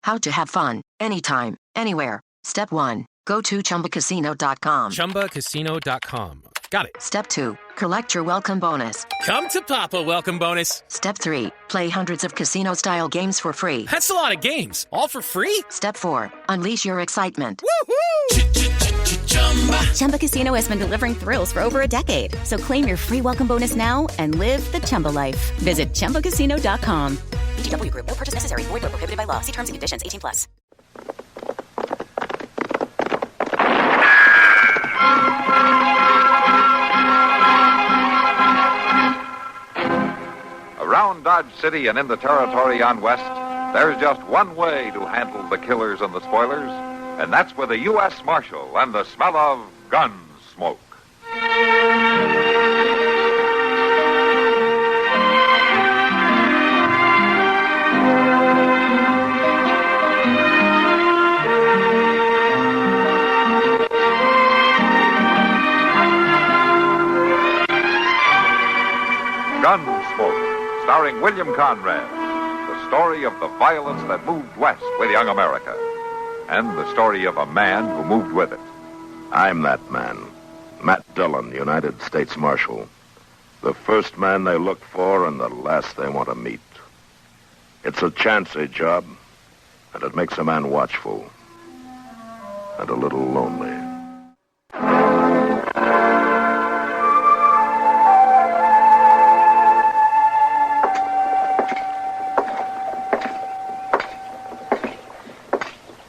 How to have fun, anytime, anywhere. Step 1. Go to ChumbaCasino.com. ChumbaCasino.com. Got it. Step 2. Collect your welcome bonus. Come to Papa welcome bonus. Step 3. Play hundreds of casino-style games for free. That's a lot of games. All for free? Step 4. Unleash your excitement. Woohoo! Chumba Casino has been delivering thrills for over a decade. So claim your free welcome bonus now and live the Chumba life. Visit ChumbaCasino.com. VGW Group. No purchase necessary. Void where prohibited by law. See terms and conditions. 18+. Around Dodge City and in the territory on West, there's just one way to handle the killers and the spoilers, and that's with a U.S. Marshal and the smell of Gunsmoke. Gunsmoke, starring William Conrad, the story of the violence that moved west with young America, and the story of a man who moved with it. I'm that man, Matt Dillon, United States Marshal. The first man they look for and the last they want to meet. It's a chancy job, and it makes a man watchful and a little lonely.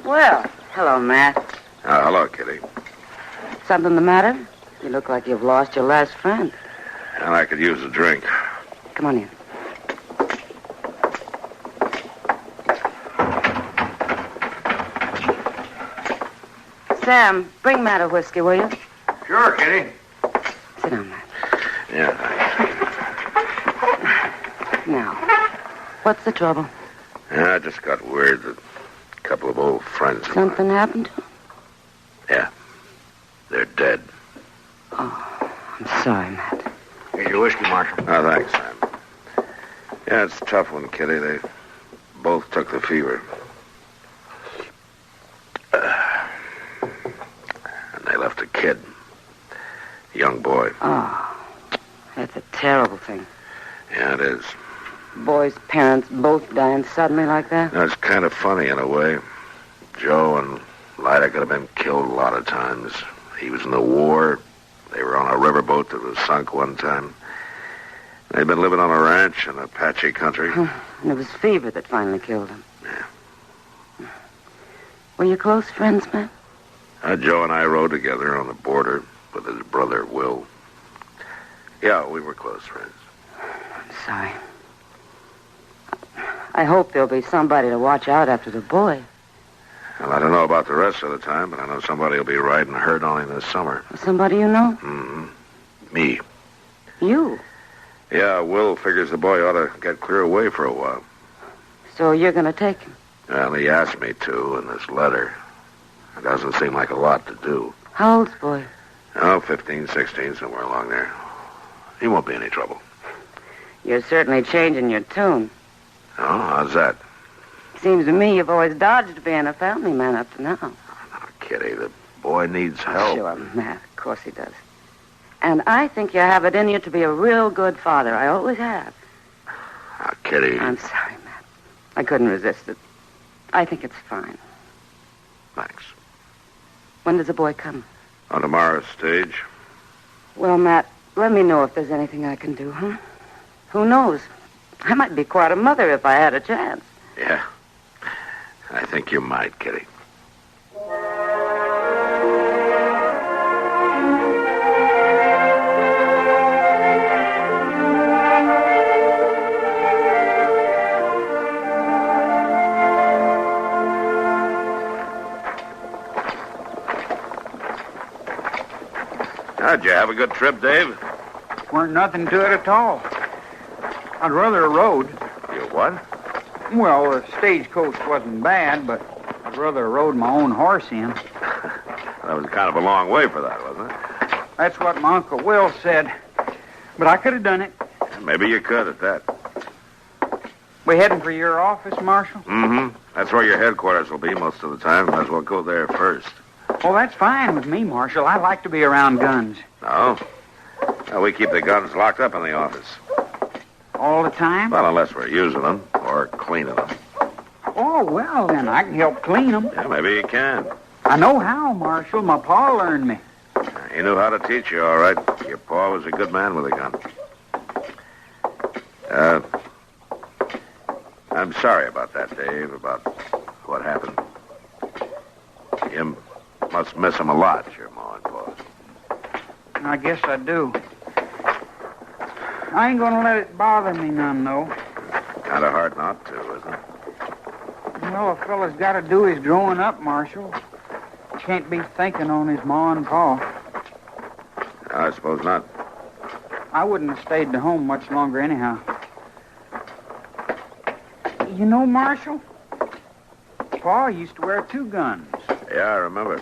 Well, hello, Matt. Hello, Kitty. Something the matter? You look like you've lost your last friend. And I could use a drink. Come on in. Sam, bring Matt a whiskey, will you? Sure, Kitty. Sit down, Matt. Yeah, thanks. Now, what's the trouble? I just got word that a couple of old friends of Something mine... happened to him? Yeah. They're dead. Oh, I'm sorry, Matt. Here's your whiskey, Marshal. Oh, thanks, Sam. Yeah, it's a tough one, Kitty. They both took the fever. And they left a kid. A young boy. Oh, that's a terrible thing. Yeah, it is. Boy's parents both dying suddenly like that? That's kind of funny in a way. Joe and Lyda could have been killed a lot of times. He was in the war. They were on a riverboat that was sunk one time. They'd been living on a ranch in Apache country. And it was fever that finally killed him. Yeah. Were you close friends, Matt? Joe and I rode together on the border with his brother, Will. Yeah, we were close friends. I'm sorry. I hope there'll be somebody to watch out after the boy. Well, I don't know about the rest of the time, but I know somebody will be riding herd on him this summer. Somebody you know? Mm-hmm. Me. You? Yeah, Will figures the boy ought to get clear away for a while. So you're going to take him? Well, he asked me to in this letter. It doesn't seem like a lot to do. How old's the boy? Oh, 15, 16, somewhere along there. He won't be any trouble. You're certainly changing your tune. Oh, how's that? Seems to me you've always dodged being a family man up to now. Oh, Kitty, the boy needs help. Sure, Matt. Of course he does. And I think you have it in you to be a real good father. I always have. Oh, Kitty. I'm sorry, Matt. I couldn't resist it. I think it's fine. Thanks. When does the boy come? On tomorrow's stage. Well, Matt, let me know if there's anything I can do, huh? Who knows? I might be quite a mother if I had a chance. Yeah. I think you might, Kitty. How'd you have a good trip, Dave? Weren't nothing to it at all. I'd rather have rode. You what? Well, the stagecoach wasn't bad, but I'd rather have rode my own horse in. That was kind of a long way for that, wasn't it? That's what my Uncle Will said. But I could have done it. Maybe you could at that. We heading for your office, Marshal? Mm-hmm. That's where your headquarters will be most of the time. Might as well go there first. Oh, that's fine with me, Marshal. I like to be around guns. No? Well, we keep the guns locked up in the office. All the time? Well, unless we're using them or cleaning them. Oh, well, then I can help clean them. Yeah, maybe you can. I know how, Marshal. My pa learned me. He knew how to teach you, all right. Your pa was a good man with a gun. I'm sorry about that, Dave, about what happened. You must miss him a lot, your ma and pa. I guess I do. I ain't gonna let it bother me none, though. Kind of hard not to, isn't it? Well, a fella's got to do his growing up, Marshal. Can't be thinking on his ma and pa. I suppose not. I wouldn't have stayed at home much longer anyhow. You know, Marshal, Pa used to wear 2 guns. Yeah, I remember.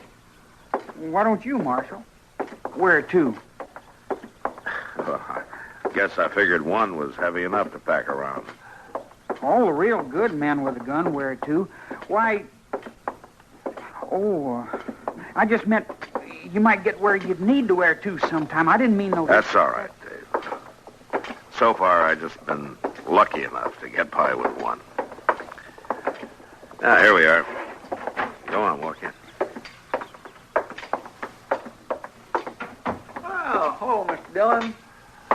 Why don't you, Marshal, wear 2? Well, I guess I figured one was heavy enough to pack around. All the real good men with a gun wear 2. Why... I just meant you might get where you'd need to wear 2 sometime. I didn't mean no... That's all right, Dave. So far, I've just been lucky enough to get by with 1. Now, here we are. Go on, walk in. Well, hello, Mr. Dillon.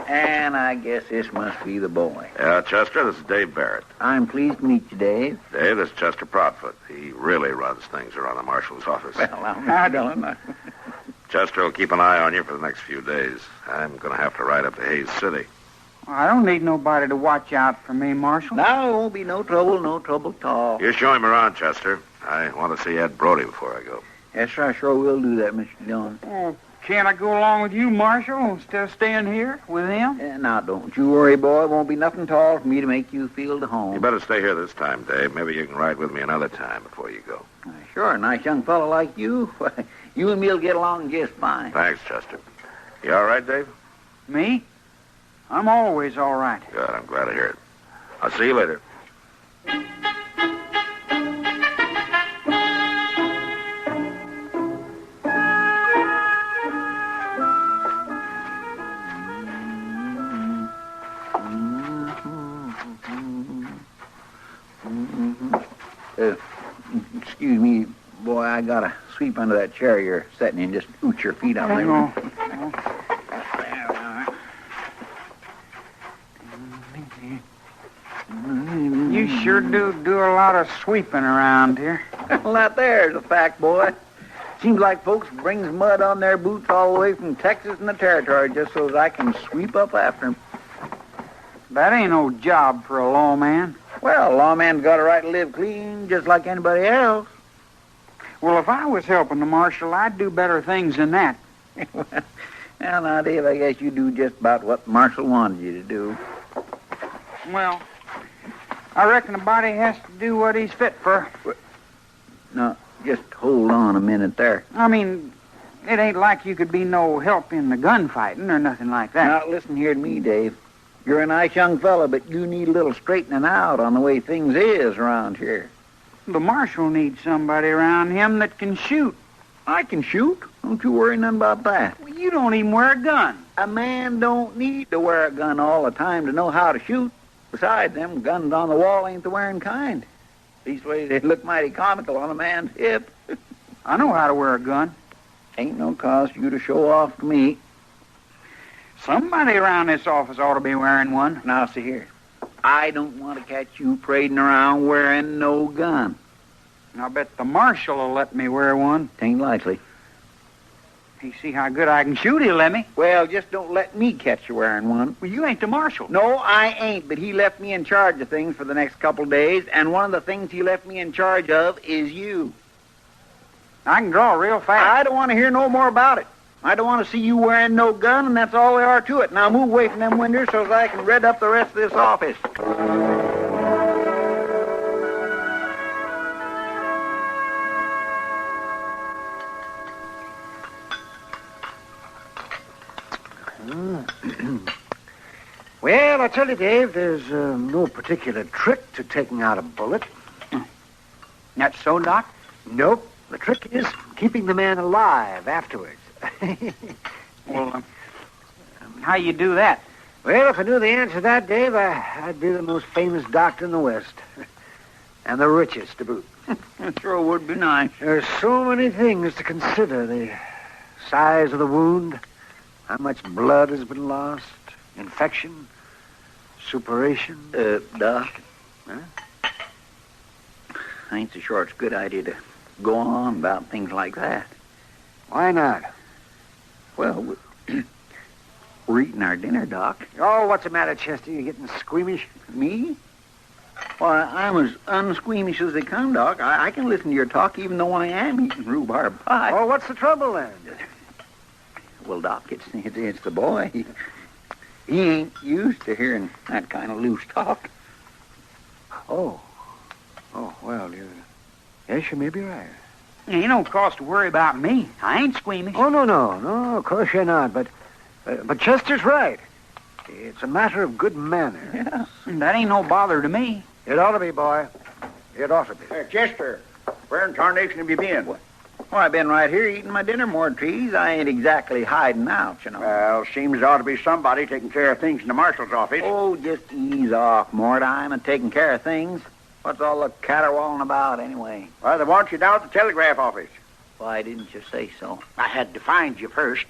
And I guess this must be the boy. Yeah, Chester, this is Dave Barrett. I'm pleased to meet you, Dave. Dave, this is Chester Proudfoot. He really runs things around the marshal's office. Well, I'm Mr. Dillon. Chester will keep an eye on you for the next few days. I'm going to have to ride up to Hayes City. I don't need nobody to watch out for me, Marshal. Now, it won't be no trouble at all. You show him around, Chester. I want to see Ed Brody before I go. Yes, sir, I sure will do that, Mr. Dillon. Oh, can't I go along with you, Marshal, instead of staying here with him? Now, don't you worry, boy. It won't be nothing tall for me to make you feel to home. You better stay here this time, Dave. Maybe you can ride with me another time before you go. Sure, a nice young fellow like you. You and me'll get along just fine. Thanks, Chester. You all right, Dave? Me? I'm always all right. Good, I'm glad to hear it. I'll see you later. Excuse me, boy, I gotta sweep under that chair you're sitting in. Just scoot your feet out there. You sure do a lot of sweeping around here. Well, that there's a fact, boy. Seems like folks brings mud on their boots all the way from Texas and the territory just so as I can sweep up after them. That ain't no job for a lawman. Well, a lawman's got a right to live clean just like anybody else. Well, if I was helping the marshal, I'd do better things than that. Well, now, Dave, I guess you do just about what the marshal wanted you to do. Well, I reckon a body has to do what he's fit for. Now, just hold on a minute there. I mean, it ain't like you could be no help in the gunfighting or nothing like that. Now, listen here to me, Dave. You're a nice young fella, but you need a little straightening out on the way things is around here. The marshal needs somebody around him that can shoot. I can shoot. Don't you worry none about that. Well, you don't even wear a gun. A man don't need to wear a gun all the time to know how to shoot. Besides, them guns on the wall ain't the wearing kind. These ways they look mighty comical on a man's hip. I know how to wear a gun. Ain't no cause for you to show off to me. Somebody around this office ought to be wearing one. Now, see here. I don't want to catch you parading around wearing no gun. I'll bet the marshal will let me wear one. Tain't likely. He see how good I can shoot, he'll let me. Well, just don't let me catch you wearing one. Well, you ain't the marshal. No, I ain't, but he left me in charge of things for the next couple days, and one of the things he left me in charge of is you. I can draw real fast. I don't want to hear no more about it. I don't want to see you wearing no gun, and that's all there are to it. Now move away from them windows so that I can red up the rest of this office. Well, I tell you, Dave, there's no particular trick to taking out a bullet. That's so, Doc? Nope. The trick is keeping the man alive afterwards. Well, how you do that? Well, if I knew the answer to that, Dave, I'd be the most famous doctor in the West. And the richest to boot. It sure would be nice. There's so many things to consider. The size of the wound, how much blood has been lost, infection, suppuration. Doc? Huh? I ain't so sure it's a good idea to go on about things like that. Why not? Well, we're eating our dinner, Doc. Oh, what's the matter, Chester? You getting squeamish? Me? Why, I'm as unsqueamish as they come, Doc. I can listen to your talk even though I am eating rhubarb pie. Oh, what's the trouble then? Well, Doc, it's the boy. He ain't used to hearing that kind of loose talk. Oh, well, yes, you may be right. Ain't no cause to worry about me. I ain't squeamish. Oh, no, of course you're not, but Chester's right. It's a matter of good manners. Yeah, that ain't no bother to me. It ought to be, boy. It ought to be. Hey, Chester, where in tarnation have you been? Well, I've been right here eating my dinner, Mort Trees. I ain't exactly hiding out, you know. Well, seems there ought to be somebody taking care of things in the marshal's office. Oh, just ease off, Mort. I'm a taking care of things. What's all the caterwauling about, anyway? Well, they want you down at the telegraph office. Why didn't you say so? I had to find you first.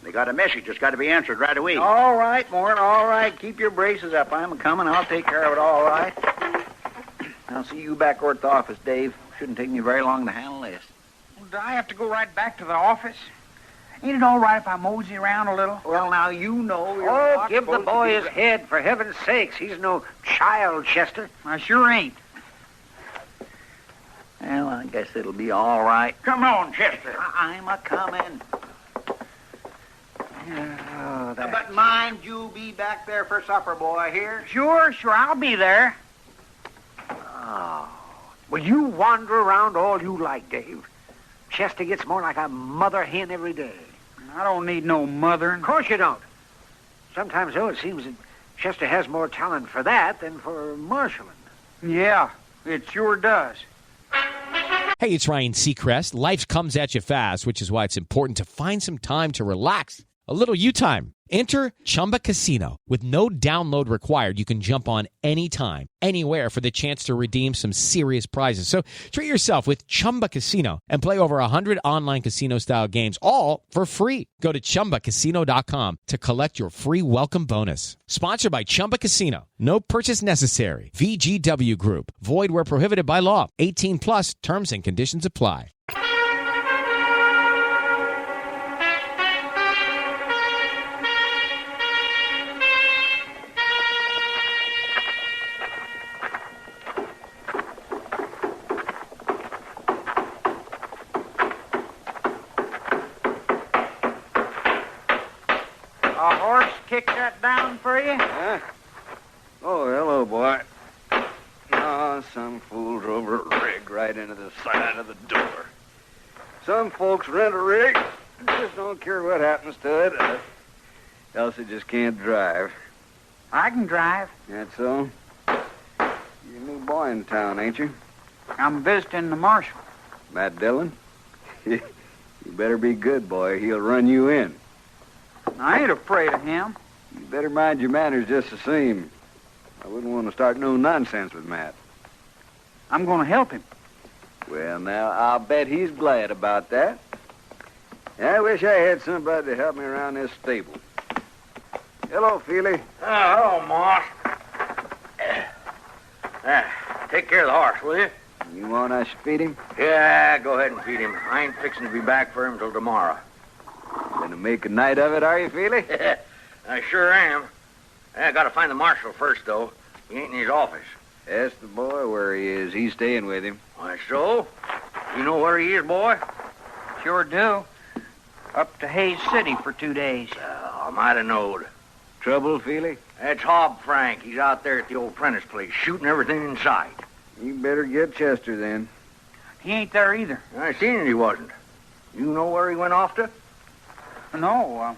They got a message that's got to be answered right away. All right, Mort, all right. Keep your braces up. I'm coming. I'll take care of it all right. I'll see you back over at the office, Dave. Shouldn't take me very long to handle this. Do I have to go right back to the office? Ain't it all right if I mosey around a little? Well, now, you know you're Oh, not give the supposed to boy be his head, for heaven's sakes. He's no child, Chester. I sure ain't. Well, I guess it'll be all right. Come on, Chester. I'm a-coming. Oh, that... But mind you be back there for supper, boy, here? Sure, I'll be there. Oh. Well, you wander around all you like, Dave. Chester gets more like a mother hen every day. I don't need no mothering. Of course you don't. Sometimes, though, it seems that Chester has more talent for that than for marshaling. Yeah, it sure does. Hey, it's Ryan Seacrest. Life comes at you fast, which is why it's important to find some time to relax. A little you time. Enter Chumba Casino. With no download required, you can jump on anytime, anywhere for the chance to redeem some serious prizes. So treat yourself with Chumba Casino and play over 100 online casino-style games, all for free. Go to ChumbaCasino.com to collect your free welcome bonus. Sponsored by Chumba Casino. No purchase necessary. VGW Group. Void where prohibited by law. 18 plus. Terms and conditions apply. A horse kicked that down for you? Huh? Oh, hello, boy. Oh, some fool drove a rig right into the side of the door. Some folks rent a rig and just don't care what happens to it. Else they just can't drive. I can drive. That's so? You're a new boy in town, ain't you? I'm visiting the marshal. Matt Dillon? You better be good, boy. He'll run you in. I ain't afraid of him. You better mind your manners just the same. I wouldn't want to start no nonsense with Matt. I'm going to help him. Well, now, I'll bet he's glad about that. I wish I had somebody to help me around this stable. Hello, Feely. Hello, Moss. Take care of the horse, will you? You want us to feed him? Yeah, go ahead and feed him. I ain't fixing to be back for him till tomorrow. Gonna make a night of it, are you, Feely? I sure am. I got to find the marshal first, though. He ain't in his office. Ask the boy where he is. He's staying with him. Why, so? You know where he is, boy? Sure do. Up to Hayes City for 2 days. I might have knowed. Trouble, Feely? That's Hob Frank. He's out there at the old Prentice place, shooting everything in sight. You better get Chester, then. He ain't there either. I seen it, he wasn't. You know where he went off to? No,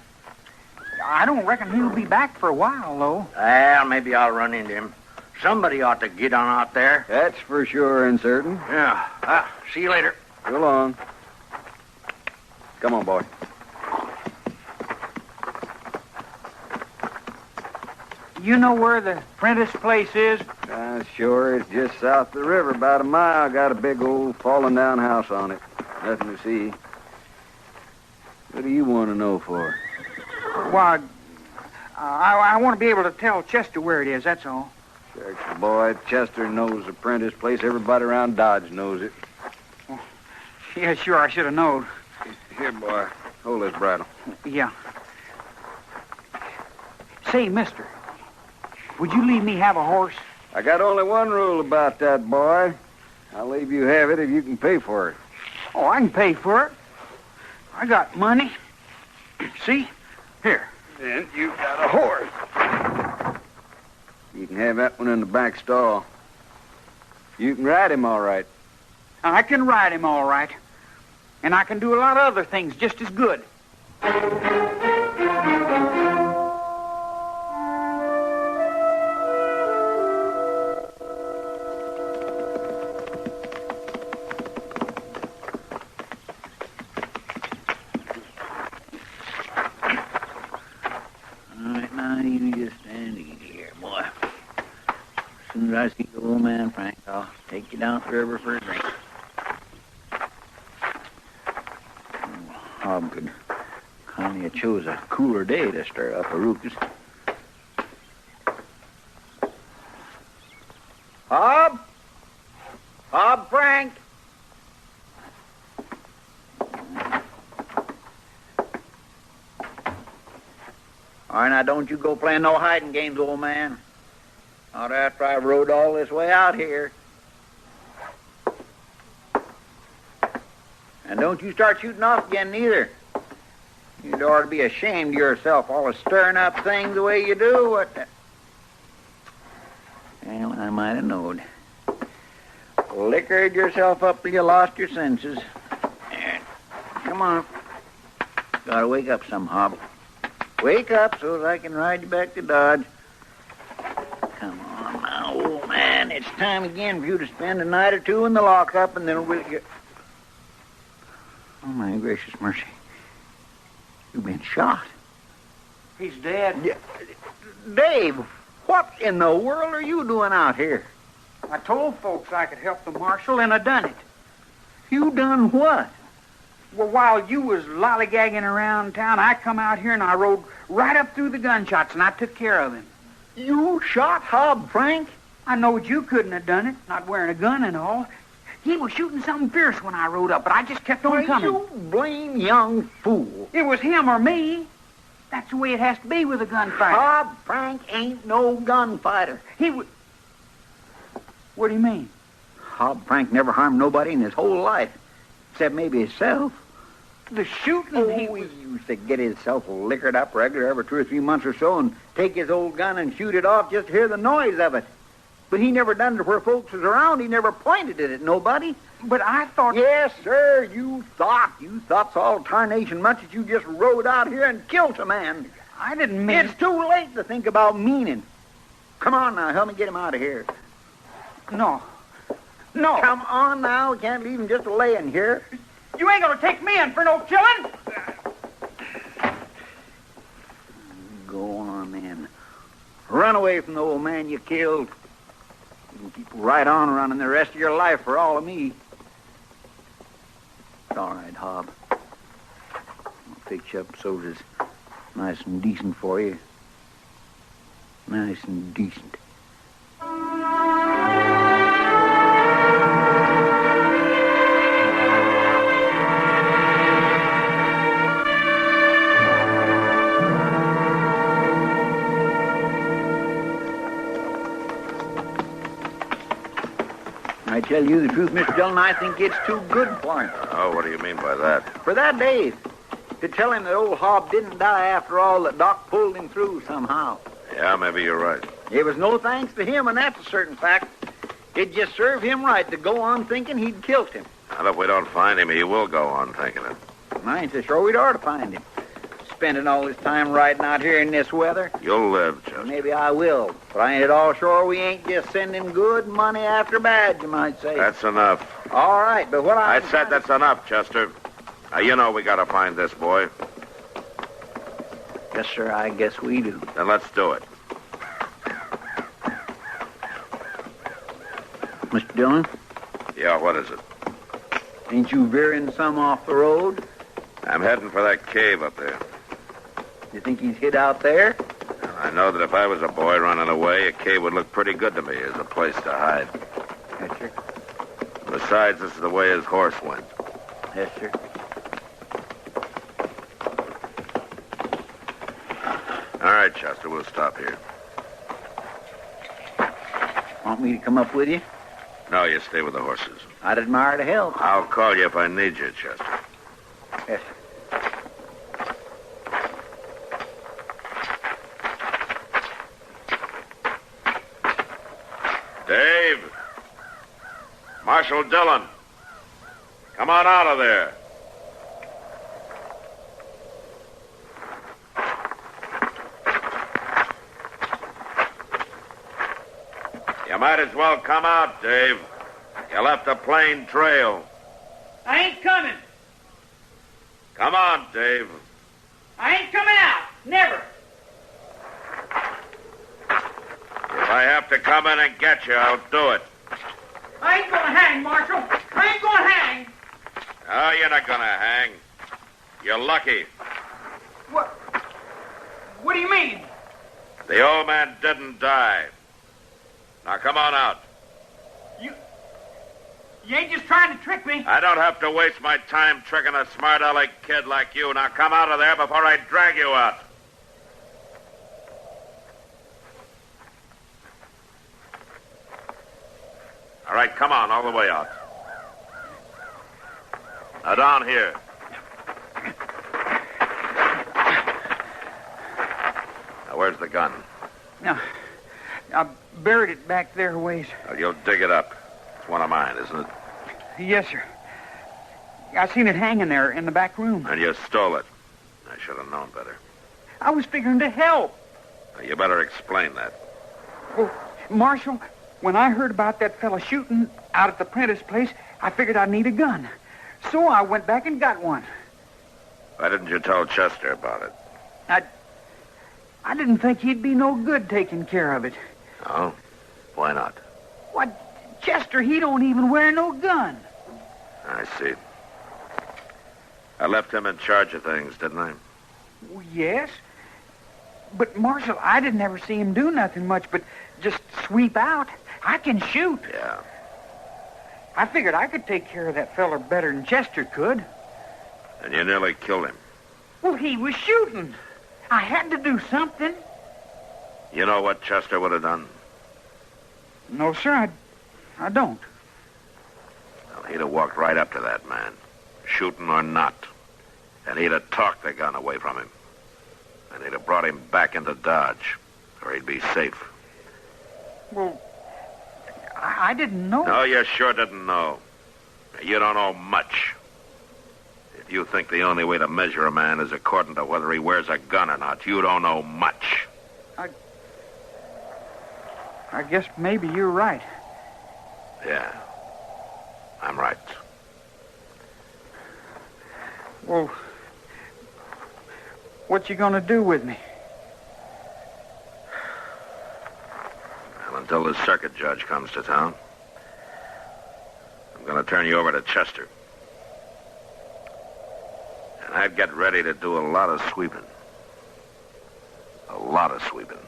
I don't reckon he'll be back for a while, though. Well, maybe I'll run into him. Somebody ought to get on out there. That's for sure and certain. Yeah. See you later. So long. Come on, boy. You know where the Prentice place is? Sure. It's just south of the river, about a mile. Got a big old fallen down house on it. Nothing to see. What do you want to know for? Why, I want to be able to tell Chester where it is, that's all. Shucks, boy, Chester knows the Prentice place. Everybody around Dodge knows it. Yeah, sure, I should have known. Here, boy. Hold this bridle. Yeah. Say, mister, would you leave me have a horse? I got only one rule about that, boy. I'll leave you have it if you can pay for it. Oh, I can pay for it. I got money. See? Here. Then you got a horse. You can have that one in the back stall. You can ride him all right. I can ride him all right. And I can do a lot of other things just as good. As soon as I see the old man, Frank, I'll take you down to the river for a drink. Hob could kindly have chose a cooler day to start up a ruckus. Hob? Hob, Frank? All right, now don't you go playing no hiding games, old man. Not after I rode all this way out here. And don't you start shooting off again, neither. You'd ought to be ashamed of yourself, all the stirring up things the way you do. Well, I might have known. Liquored yourself up till you lost your senses. There. Come on. Gotta wake up some, Hob. Wake up so that I can ride you back to Dodge. Come on now, old man. It's time again for you to spend a night or two in the lockup, and then we'll get... Oh, my gracious mercy. You've been shot. He's dead. Dave, what in the world are you doing out here? I told folks I could help the marshal, and I done it. You done what? Well, while you was lollygagging around town, I come out here and I rode right up through the gunshots, and I took care of him. You shot Hob, Frank? I knowed you couldn't have done it, not wearing a gun and all. He was shooting something fierce when I rode up, but I just kept on coming. You blame young fool. It was him or me. That's the way it has to be with a gunfighter. Hob Frank ain't no gunfighter. He was... What do you mean? Hob Frank never harmed nobody in his whole life, except maybe himself. The shooting he used to get himself liquored up regular every 2 or 3 months or so and take his old gun and shoot it off just to hear the noise of it. But he never done it where folks was around. He never pointed it at nobody. But I thought... Yes, sir, you thought. You thought's all tarnation much that you just rode out here and killed a man. I didn't mean... It's too late to think about meaning. Come on now, help me get him out of here. No. Come on now, we can't leave him just laying here. You ain't gonna take me in for no killing. Go on, then. Run away from the old man you killed. You can keep right on running the rest of your life for all of me. It's all right, Hob. I'll fix you up so it's nice and decent for you. Nice and decent. I tell you the truth, Mr. Dillon, I think it's too good for him. Oh, what do you mean by that? For that, Dave. To tell him that old Hob didn't die after all, that Doc pulled him through somehow. Yeah, maybe you're right. It was no thanks to him, and that's a certain fact. It just served him right to go on thinking he'd killed him. And if we don't find him, he will go on thinking it. I ain't so sure we'd ought to find him. spending all this time riding out here in this weather. You'll live, Chester. Maybe I will, but I ain't at all sure we ain't just sending good money after bad, you might say. That's enough. All right, but what I said that's enough, Chester. Now, you know we gotta find this boy. Yes, sir, I guess we do. Then let's do it. Mr. Dillon? Yeah, what is it? Ain't you veering some off the road? I'm heading for that cave up there. You think he's hid out there? I know that if I was a boy running away, a cave would look pretty good to me as a place to hide. Yes, sir. Besides, this is the way his horse went. Yes, sir. All right, Chester, we'll stop here. Want me to come up with you? No, you stay with the horses. I'd admire to help. I'll call you if I need you, Chester. Yes, sir. Dave! Marshal Dillon! Come on out of there. You might as well come out, Dave. You left a plain trail. I ain't coming. Come on, Dave. I ain't coming out. Never. If I have to come in and get you, I'll do it. I ain't gonna hang, Marshal. I ain't gonna hang. Oh, you're not gonna hang. You're lucky. What? What do you mean? The old man didn't die. Now, come on out. You ain't just trying to trick me. I don't have to waste my time tricking a smart-aleck kid like you. Now, come out of there before I drag you out. All right, come on, all the way out. Now, down here. Now, where's the gun? No. I buried it back there a ways. Well, you'll dig it up. It's one of mine, isn't it? Yes, sir. I seen it hanging there in the back room. And you stole it. I should have known better. I was figuring to help. Now, you better explain that. Well, Marshal, when I heard about that fella shooting out at the Prentice place, I figured I'd need a gun. So I went back and got one. Why didn't you tell Chester about it? I didn't think he'd be no good taking care of it. Oh? Why not? What? Chester, he don't even wear no gun. I see. I left him in charge of things, didn't I? Well, yes. But, Marshal, I didn't ever see him do nothing much but just sweep out. I can shoot. Yeah. I figured I could take care of that fella better than Chester could. And you nearly killed him. Well, he was shooting. I had to do something. You know what Chester would have done? No, sir, I don't. Well, he'd have walked right up to that man, shooting or not. And he'd have talked the gun away from him. And he'd have brought him back into Dodge, where he'd be safe. Well, I didn't know. No, you sure didn't know. You don't know much. If you think the only way to measure a man is according to whether he wears a gun or not, you don't know much. I guess maybe you're right. Yeah, I'm right. Well, what you gonna do with me? Well, until the circuit judge comes to town, I'm gonna turn you over to Chester. And I'd get ready to do a lot of sweeping. A lot of sweeping.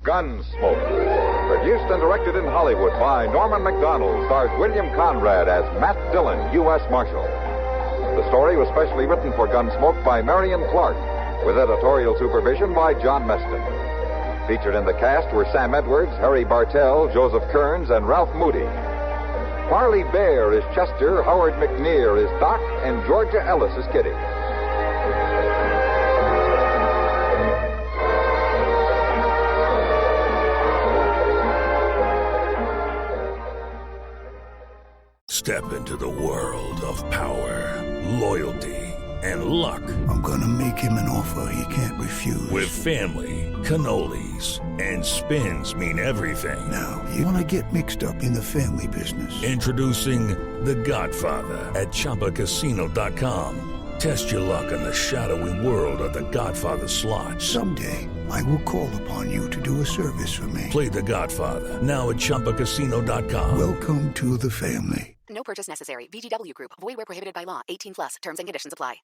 Gunsmoke. Produced and directed in Hollywood by Norman Macdonald, stars William Conrad as Matt Dillon, U.S. Marshal. The story was specially written for Gunsmoke by Marion Clark, with editorial supervision by John Meston. Featured in the cast were Sam Edwards, Harry Bartell, Joseph Kearns, and Ralph Moody. Parley Bear is Chester, Howard McNear is Doc, and Georgia Ellis is Kitty. Step into the world of power, loyalty, and luck. I'm gonna make him an offer he can't refuse. With family, cannolis, and spins mean everything. Now, you wanna get mixed up in the family business. Introducing The Godfather at ChumbaCasino.com. Test your luck in the shadowy world of The Godfather slot. Someday, I will call upon you to do a service for me. Play The Godfather, now at ChumbaCasino.com. Welcome to the family. No purchase necessary. VGW Group. Void where prohibited by law. 18+. Terms and conditions apply.